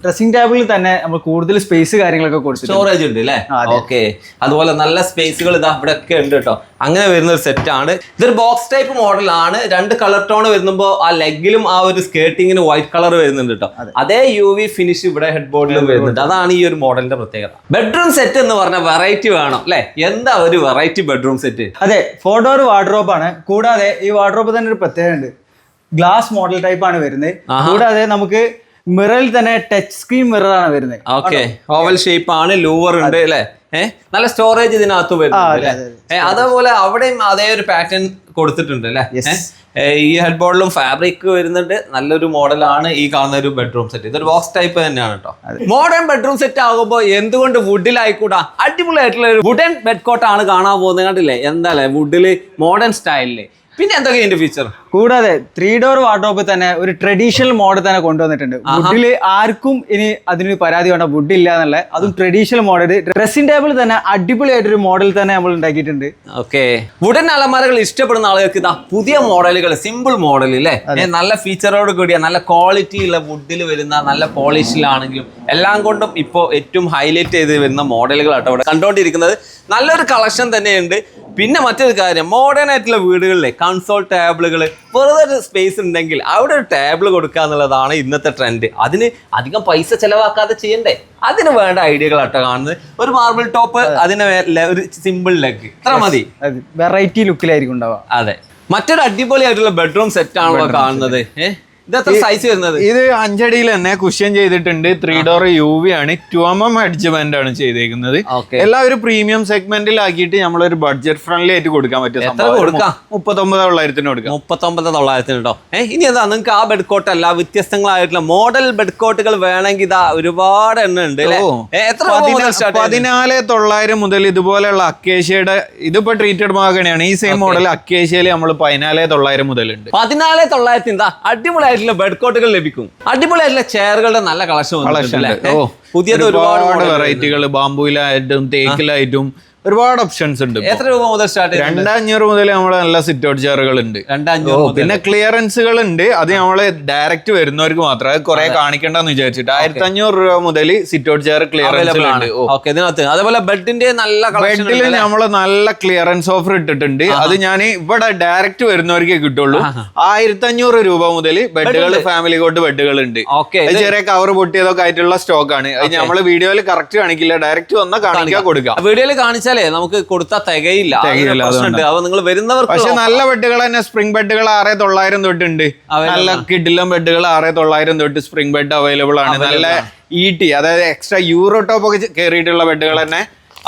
S4: ഡ്രസ്സിംഗ് ടേബിളിൽ തന്നെ നമ്മൾ കൂടുതൽ സ്പേസ് കാര്യങ്ങളൊക്കെ കൊടുത്തു.
S1: സ്റ്റോറേജ് ഉണ്ട് അല്ലേ? ഓക്കെ. അതുപോലെ നല്ല സ്പേസുകൾ ഇതാ ഇവിടെ ഒക്കെ ഉണ്ട് കേട്ടോ. അങ്ങനെ വരുന്ന ഒരു സെറ്റ് ആണ്. ഇതൊരു ബോക്സ് ടൈപ്പ് മോഡലാണ്. 2 കളർ ടോൺ വരുമ്പോൾ ആ ലെഗിലും ആ ഒരു സ്കേർട്ടിങ്ങിന് വൈറ്റ് കളർ വരുന്നുണ്ട് കേട്ടോ. അതേ UV ഫിനിഷ് ഇവിടെ ഹെഡ് ബോർഡിലും വരുന്നുണ്ട്. അതാണ് ഈ ഒരു മോഡലിന്റെ പ്രത്യേകത. ബെഡ്റൂം സെറ്റ് എന്ന് പറഞ്ഞ വെറൈറ്റി വേണം അല്ലെ? എന്താ ഒരു വെറൈറ്റി ബെഡ്റൂം സെറ്റ്?
S4: അതെ, 4 ഡോർ വാർഡ്രോബ് ആണ്. കൂടാതെ ഈ വാർഡ്രോബ് തന്നെ ഒരു പ്രത്യേകത ഉണ്ട്. ഗ്ലാസ് മോഡൽ ടൈപ്പ് ആണ് വരുന്നത്. കൂടാതെ നമുക്ക് മിററിൽ തന്നെ ടച്ച് സ്ക്രീൻ മിറർ ആണ് വരുന്നത്.
S1: ഓക്കെ. ഓവൽ ഷേപ്പ് ആണ്. ലൂവർ ഉണ്ട് അല്ലേ? നല്ല സ്റ്റോറേജ് ഇതിനകത്ത് വരുന്നുണ്ട്. അതേപോലെ അവിടെയും അതേ ഒരു പാറ്റേൺ കൊടുത്തിട്ടുണ്ട് അല്ലേ? ഈ ഹെഡ് ബോർഡിലും ഫാബ്രിക് വരുന്നുണ്ട്. നല്ലൊരു മോഡലാണ് ഈ കാണുന്ന ഒരു ബെഡ്റൂം സെറ്റ്. ഇതൊരു ബോക്സ് ടൈപ്പ് തന്നെയാണ് കേട്ടോ. മോഡേൺ ബെഡ്റൂം സെറ്റ് ആകുമ്പോൾ എന്തുകൊണ്ട് വുഡിലായിക്കൂടാ? അടിപൊളിയായിട്ടുള്ള ഒരു വുഡൻ ബെഡ് കോട്ടാണ് കാണാൻ പോകുന്നത്. കണ്ടില്ലേ എന്താ വുഡില് മോഡേൺ സ്റ്റൈലില്. പിന്നെ എന്തൊക്കെയാ ഇതിന്റെ ഫീച്ചർ?
S4: കൂടാതെ 3 ഡോർ വാർഡ്രോബ് തന്നെ ഒരു ട്രഡീഷണൽ മോഡൽ തന്നെ കൊണ്ടുവന്നിട്ടുണ്ട്. വുഡില് ആർക്കും ഇനി അതിന് പരാതി വേണ്ട, വുഡ് ഇല്ല എന്നുള്ള. അതും ട്രഡീഷണൽ മോഡൽ. ഡ്രസ്സിംഗ് ടേബിൾ തന്നെ അടിപൊളിയായിട്ടൊരു മോഡൽ തന്നെ നമ്മൾ ഉണ്ടാക്കിയിട്ടുണ്ട്.
S1: ഓക്കെ. വുഡൻ അലമാരകൾ ഇഷ്ടപ്പെടുന്ന ആളുകൾക്ക് ഇതാ പുതിയ മോഡലുകൾ, സിമ്പിൾ മോഡൽ അല്ലേ? നല്ല ഫീച്ചറോട് കൂടിയ നല്ല ക്വാളിറ്റി ഉള്ള വുഡിൽ വരുന്ന നല്ല പോളിഷിലാണെങ്കിലും എല്ലാം കൊണ്ടും ഇപ്പോൾ ഏറ്റവും ഹൈലൈറ്റ് ചെയ്ത് വരുന്ന മോഡലുകളാട്ടോ ഇവിടെ കണ്ടുകൊണ്ടിരിക്കുന്നത്. നല്ലൊരു കളക്ഷൻ തന്നെയുണ്ട്. പിന്നെ മറ്റൊരു കാര്യം, മോഡേൺ ആയിട്ടുള്ള വീടുകളിലെ കൺസോൾ ടേബിളുകൾ, വെറുതെ ഒരു സ്പേസ് ഉണ്ടെങ്കിൽ അവിടെ ഒരു ടേബിൾ കൊടുക്കുക എന്നുള്ളതാണ് ഇന്നത്തെ ട്രെൻഡ്. അതിന് അധികം പൈസ ചെലവാക്കാതെ ചെയ്യണ്ടേ? അതിന് വേണ്ട ഐഡിയകളാട്ടോ കാണുന്നത്. ഒരു മാർബിൾ ടോപ്പ്, അതിന് ഒരു സിമ്പിൾ ലെഗ്, ഇത്ര മതി.
S4: വെറൈറ്റി ലുക്കിലായിരിക്കും ഉണ്ടാവുക.
S1: അതെ. മറ്റൊരു അടിപൊളിയായിട്ടുള്ള ബെഡ്റൂം സെറ്റ് ആണല്ലോ കാണുന്നത്. ഇതെത്ര സൈസ് വരുന്നത്?
S2: ഇത് 5 അടിയിൽ തന്നെ കുഷ്യൻ ചെയ്തിട്ടുണ്ട്. 3 ഡോർ UV ആണ്. 2mm അഡ്ജമെന്റ് ആണ് ചെയ്തേക്കുന്നത്. എല്ലാവരും പ്രീമിയം സെഗ്മെന്റിലാക്കിയിട്ട് നമ്മളൊരു ബഡ്ജറ്റ് ഫ്രണ്ട്ലി ആയിട്ട് കൊടുക്കാൻ പറ്റും. 39,900 കൊടുക്കാം.
S1: 39,900 കേട്ടോ. ഇനി എന്താ നിങ്ങൾക്ക് ആ ബെഡ് കോട്ട് അല്ല, വ്യത്യസ്തങ്ങളായിട്ടുള്ള മോഡൽ ബെഡ് കോട്ടുകൾ വേണമെങ്കിൽ ഇതാ ഒരുപാട് എണ്ണം ഉണ്ട്.
S2: 14,900 മുതൽ ഇതുപോലെയുള്ള അക്കേഷ്യയുടെ, ഇതിപ്പോ ട്രീറ്റഡ് മഹാഗണിയാണ്. ഈ സെയിം മോഡൽ അക്കേഷ്യയിൽ നമ്മൾ 14,900 മുതലുണ്ട്.
S1: 14,900 എന്താ അടിപൊളിയായിട്ടുള്ള ബെഡ് കോട്ടുകൾ ലഭിക്കും. അടിപൊളിയായിട്ടുള്ള ചെയറുകളുടെ നല്ല കളക്ഷൻ.
S2: പുതിയത് ഒരുപാട് വെറൈറ്റികൾ ബാംബുയിലായിട്ടും തേക്കിലായിട്ടും ഒരുപാട് ഓപ്ഷൻസ് ഉണ്ട്.
S1: എത്ര രൂപ മുതൽ സ്റ്റാർട്ട് ചെയ്യുന്നത്?
S2: 2500 മുതൽ നമ്മള് നല്ല സിറ്റ് ഔട്ട് ചെയറുകൾ ഉണ്ട്.
S1: 2500.
S2: പിന്നെ ക്ലിയറൻസുകൾ ഉണ്ട്. അത് നമ്മള് ഡയറക്റ്റ് വരുന്നവർക്ക് മാത്രം, അത് കുറെ കാണിക്കണ്ടെന്ന് വിചാരിച്ചിട്ട് 1500 രൂപ മുതൽ സിറ്റ് ഔട്ട് ചെയർ ക്ലിയറൻസ് ഉണ്ട്.
S1: ഇതിനകത്ത് അതേപോലെ ബെഡിന്റെ നല്ല
S2: ബെഡിൽ നമ്മള് നല്ല ക്ലിയറൻസ് ഓഫർ ഇട്ടിട്ടുണ്ട്. അത് ഞാൻ ഇവിടെ ഡയറക്റ്റ് വരുന്നവർക്കേ കിട്ടുള്ളൂ. 1500 രൂപ മുതൽ ബെഡുകൾ, ഫാമിലി കോട്ട് ബെഡുകൾ ഉണ്ട്. ചെറിയ കവർ പൊട്ടിയതൊക്കെ ആയിട്ടുള്ള സ്റ്റോക്ക് ആണ്. അത് നമ്മള് വീഡിയോയിൽ കറക്റ്റ് കാണിക്കില്ല, ഡയറക്റ്റ് വന്നാൽ കാണിക്കാൻ കൊടുക്കാം.
S1: വീഡിയോയിൽ കാണിച്ചാലേ നമുക്ക് കൊടുത്താൽ തികയില്ല. അപ്പൊ നിങ്ങൾ വരുന്നവർക്ക്
S2: പക്ഷെ നല്ല ബെഡുകൾ തന്നെ, സ്പ്രിംഗ് ബെഡുകൾ 6900 തൊട്ടുണ്ട്. നല്ല കിഡിലും ബെഡുകൾ 6900 തൊട്ട് സ്പ്രിംഗ് ബെഡ് അവൈലബിൾ ആണ്. നല്ല ET, അതായത് എക്സ്ട്രാ യൂറോ ടോപ്പ് ഒക്കെ കയറിയിട്ടുള്ള ബെഡുകൾ തന്നെ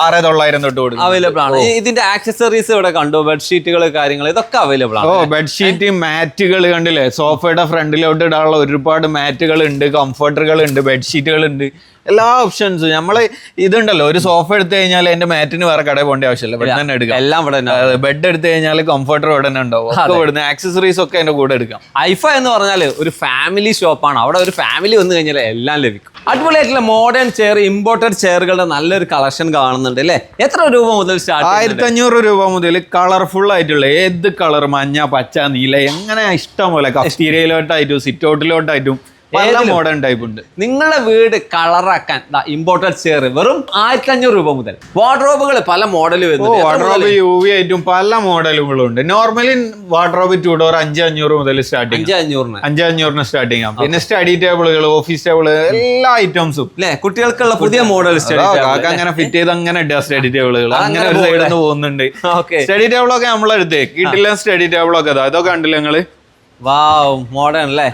S2: 6900 തൊട്ട് കൊടുക്കും,
S1: അവൈലബിൾ ആണ്. ഇതിന്റെ ആക്സസറീസ് ഇവിടെ കണ്ടു, ബെഡ്ഷീറ്റുകൾ, കാര്യങ്ങൾ ഇതൊക്കെ അവൈലബിൾ ആണ്.
S2: ബെഡ്ഷീറ്റ്, മാറ്റുകൾ കണ്ടില്ലേ, സോഫയുടെ ഫ്രണ്ടിലോട്ട് ഇടാനുള്ള ഒരുപാട് മാറ്റുകൾ ഉണ്ട്, കംഫർട്ടറുകൾ ഉണ്ട്, ബെഡ്ഷീറ്റുകൾ ഉണ്ട്, എല്ലാ ഓപ്ഷൻസും. നമ്മള് ഇതുണ്ടല്ലോ, ഒരു സോഫ എടുത്തു കഴിഞ്ഞാൽ എന്റെ മാറ്റിന് വേറെ കടയിൽ പോകേണ്ട ആവശ്യമില്ല, ഇവിടെ തന്നെ എടുക്കാം.
S1: എല്ലാം ഇവിടെ
S2: ബെഡ് എടുത്തു കഴിഞ്ഞാൽ കംഫർട്ടർ ഇവിടെ തന്നെ ഉണ്ടാവും, ഒക്കെ ഇവിടുന്ന് ആക്സസറീസ് ഒക്കെ അതിന്റെ കൂടെ എടുക്കാം.
S1: ഐഫ എന്ന് പറഞ്ഞാൽ ഒരു ഫാമിലി ഷോപ്പാണ്. അവിടെ ഒരു ഫാമിലി വന്നു കഴിഞ്ഞാൽ എല്ലാം ലഭിക്കും. അടിപൊളിയായിട്ടുള്ള മോഡേൺ ചെയർ, ഇമ്പോർട്ടഡ് ചെയറുകളുടെ നല്ലൊരു കളക്ഷൻ കാണുന്നുണ്ട് അല്ലേ? എത്ര രൂപ മുതൽ സ്റ്റാർട്ട്?
S2: 1500 രൂപ മുതൽ കളർഫുൾ ആയിട്ടുള്ള ഏത് കളർ, മഞ്ഞ, പച്ച, നീല, എങ്ങനെ ഇഷ്ടം പോലെ കസ്റ്റീരിയയിലോട്ടായിട്ടും സിറ്റ് ഔട്ടിലോട്ടായിട്ടും പല മോഡേൺ ടൈപ്പ് ഉണ്ട്.
S1: നിങ്ങളുടെ വീട് കളറാക്കാൻ ഇമ്പോർട്ടഡ് ചെയർ വെറും 1500 രൂപ മുതൽ. വാർഡ്രോബുകൾ പല മോഡൽ വരുന്നുണ്ട്.
S2: വാർഡ്രോബ് UV ആയിട്ടും പല മോഡലുകളും ഉണ്ട്. നോർമലി വാർഡ്രോബ് 2 ഡോർ 5500 മുതൽ സ്റ്റാർട്ടിങ്, 5500 സ്റ്റാർട്ടിങ് ചെയ്യാം. പിന്നെ സ്റ്റഡി ടേബിളുകൾ, ഓഫീസ് ടേബിൾ, എല്ലാ ഐറ്റംസും
S1: അല്ലെ? കുട്ടികൾക്കുള്ള പുതിയ മോഡൽ
S2: അങ്ങനെ ഫിറ്റ് ചെയ്ത് അങ്ങനെ ഇടുക. സ്റ്റഡി ടേബിളുകൾ അങ്ങനെ ഒരു സൈഡിൽ നിന്ന് പോകുന്നുണ്ട്. സ്റ്റഡി ടേബിളൊക്കെ നമ്മളെടുത്തേ കിട്ടില്ല. സ്റ്റഡി ടേബിളൊക്കെ ഇതൊക്കെ കണ്ടില്ല നിങ്ങള്?
S1: മോഡേൺ അല്ലേ?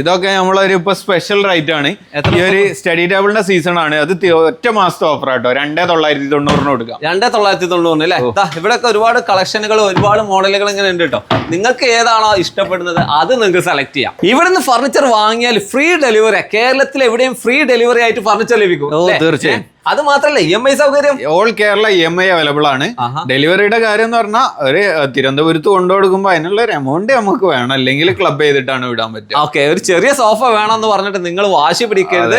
S2: ഇതൊക്കെ നമ്മളൊരു ഇപ്പൊ സ്പെഷ്യൽ റേറ്റ് ആണ്. ഈ ഒരു സ്റ്റഡി ടേബിളിന്റെ സീസൺ ആണ്. അത് ഒറ്റ മാസത്തെ ഓഫർ ആട്ടോ. 2990 കൊടുക്കാം.
S1: 2990 അല്ലേ? ഇവിടെ ഒരുപാട് കളക്ഷനുകൾ, ഒരുപാട് മോഡലുകൾ ഇങ്ങനെ ഉണ്ട് കേട്ടോ. നിങ്ങൾക്ക് ഏതാണോ ഇഷ്ടപ്പെടുന്നത് അത് നിങ്ങൾക്ക് സെലക്ട് ചെയ്യാം. ഇവിടുന്ന് ഫർണിച്ചർ വാങ്ങിയാൽ ഫ്രീ ഡെലിവറി. കേരളത്തിൽ എവിടെയും ഫ്രീ ഡെലിവറി ആയിട്ട് ഫർണിച്ചർ ലഭിക്കും.
S2: തീർച്ചയായും.
S1: അത് മാത്രല്ല EMI സൗകര്യം,
S2: ഓൾ കേരള EMI അവൈലബിൾ ആണ്. ഡെലിവറിയുടെ കാര്യം എന്ന് പറഞ്ഞാൽ ഒരു തിരുവനന്തപുരത്ത് കൊണ്ടുകൊടുക്കുമ്പോ അതിനുള്ള ഒരു എമൗണ്ട് നമുക്ക് വേണം, അല്ലെങ്കിൽ ക്ലബ് ചെയ്തിട്ടാണ് വിടാൻ പറ്റുക.
S1: ഒരു ചെറിയ സോഫ വേണമെന്ന് പറഞ്ഞിട്ട് നിങ്ങൾ വാശി പിടിക്കരുത്.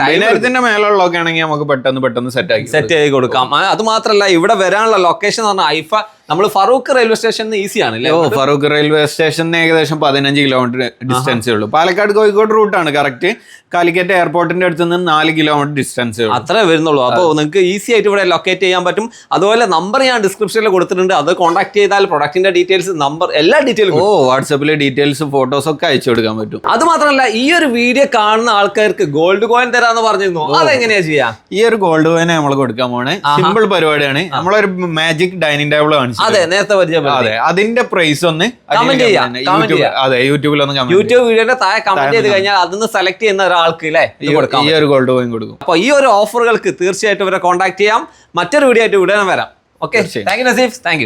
S2: 5000 മേലുള്ളതൊക്കെ ആണെങ്കിൽ നമുക്ക് പെട്ടെന്ന് സെറ്റ്
S1: ആയി കൊടുക്കാം. അത് മാത്രല്ല ഇവിടെ വരാനുള്ള ലൊക്കേഷൻ എന്ന് പറഞ്ഞാൽ ഐഫ നമ്മൾ ഫറൂഖ് റെയിൽവേ സ്റ്റേഷനിൽ ഈസി ആണ്.
S2: ഫറൂഖ് റെയിൽവേ സ്റ്റേഷനിൽ ഏകദേശം 15 കിലോമീറ്റർ ഡിസ്റ്റൻസേ ഉള്ളൂ. പാലക്കാട് കോഴിക്കോട് റൂട്ടാണ് കറക്റ്റ്. കാലിക്കറ്റ് എയർപോർട്ടിന്റെ അടുത്ത് നിന്ന് 4 കിലോമീറ്റർ ഡിസ്റ്റൻസ്
S1: അത്രേ വരുന്നുള്ളൂ. അപ്പോൾ നിങ്ങൾക്ക് ഈസി ആയിട്ട് ഇവിടെ ലൊക്കേറ്റ് ചെയ്യാൻ പറ്റും. അതുപോലെ നമ്പർ ഞാൻ ഡിസ്ക്രിപ്ഷനിൽ കൊടുത്തിട്ടുണ്ട്. അത് കോൺടാക്ട് ചെയ്താൽ പ്രൊഡക്റ്റിന്റെ ഡീറ്റെയിൽസ്, നമ്പർ, എല്ലാ ഡീറ്റെയിലും
S2: വാട്സാപ്പിൽ ഡീറ്റെയിൽസും ഫോട്ടോസ് ഒക്കെ അയച്ചു കൊടുക്കാൻ പറ്റും.
S1: അത് മാത്രമല്ല ഈ ഒരു വീഡിയോ കാണുന്ന ആൾക്കാർക്ക് ഗോൾഡ് കോയിൻ തരാന്ന് പറഞ്ഞിരുന്നു. അതെങ്ങനെയാ ചെയ്യാ?
S2: ഈ ഒരു ഗോൾഡ് കോയിൻ നമ്മൾ കൊടുക്കാൻ പോണേ സിമ്പിൾ പരിപാടിയാണ്. നമ്മളൊരു മാജിക് ഡൈനിങ് ടേബിൾ ആണ്.
S1: അതെ, നേരത്തെ
S2: അതെ, അതിന്റെ പ്രൈസ് ഒന്ന്
S1: കമന്റ് ചെയ്യാം.
S2: അതെ, യൂട്യൂബിൽ ഒന്ന്
S1: യൂട്യൂബ് വീഡിയോയുടെ താഴെ കമന്റ് ചെയ്ത് കഴിഞ്ഞാൽ അതിന്ന് സെലക്ട് ചെയ്യുന്ന ഒരാൾക്ക്
S2: ഈ ഒരു ഗോൾഡ് കോയിൻ കൊടുക്കും.
S1: അപ്പൊ ഈ ഒരു ഓഫറുകൾക്ക് തീർച്ചയായിട്ടും ഇവരെ കോൺടാക്ട് ചെയ്യാം. മറ്റൊരു വീഡിയോ ആയിട്ട് ഉടനെ വരാം. Okay, thank you Naseef, thank you.